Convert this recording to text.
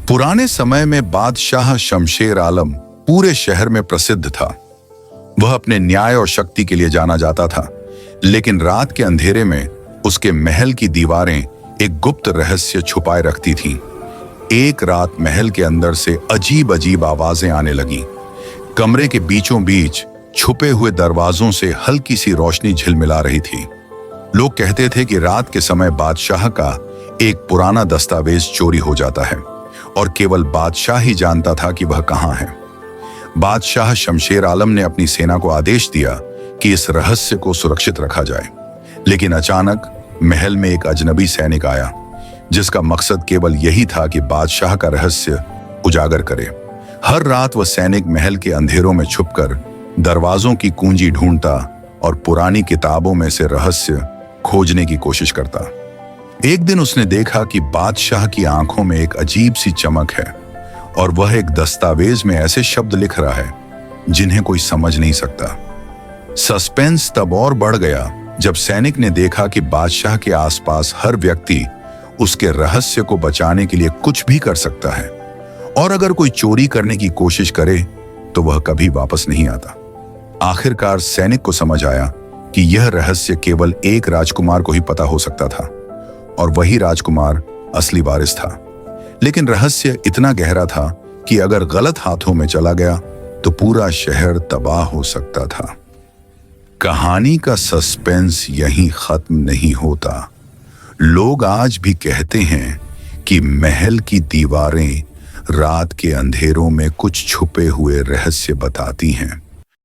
पुराने समय में बादशाह शमशेर आलम पूरे शहर में प्रसिद्ध था। वह अपने न्याय और शक्ति के लिए जाना जाता था, लेकिन रात के अंधेरे में उसके महल की दीवारें एक गुप्त रहस्य छुपाए रखती थीं। एक रात महल के अंदर से अजीब अजीब आवाजें आने लगीं। कमरे के बीचों बीच छुपे हुए दरवाजों से हल्की सी रोशनी झिलमिला रही थी। लोग कहते थे कि रात के समय बादशाह का एक पुराना दस्तावेज चोरी हो जाता है और केवल बादशाह ही जानता था कि वह कहाँ है। बादशाह शमशेर आलम ने अपनी सेना को आदेश दिया कि इस रहस्य को सुरक्षित रखा जाए, लेकिन अचानक महल में एक अजनबी सैनिक आया, जिसका मकसद केवल यही था कि बादशाह का रहस्य उजागर करे। हर रात वह सैनिक महल के अंधेरों में छुपकर दरवाजों की कुंजी ढूंढता और पुरानी किताबों में से रहस्य खोजने की कोशिश करता। एक दिन उसने देखा कि बादशाह की आंखों में एक अजीब सी चमक है और वह एक दस्तावेज में ऐसे शब्द लिख रहा है जिन्हें कोई समझ नहीं सकता। सस्पेंस तब और बढ़ गया जब सैनिक ने देखा कि बादशाह के आसपास हर व्यक्ति उसके रहस्य को बचाने के लिए कुछ भी कर सकता है, और अगर कोई चोरी करने की कोशिश करे तो वह कभी वापस नहीं आता। आखिरकार सैनिक को समझ आया कि यह रहस्य केवल एक राजकुमार को ही पता हो सकता था, और वही राजकुमार असली वारिस था। लेकिन रहस्य इतना गहरा था कि अगर गलत हाथों में चला गया तो पूरा शहर तबाह हो सकता था। कहानी का सस्पेंस यहीं खत्म नहीं होता। लोग आज भी कहते हैं कि महल की दीवारें रात के अंधेरों में कुछ छुपे हुए रहस्य बताती हैं।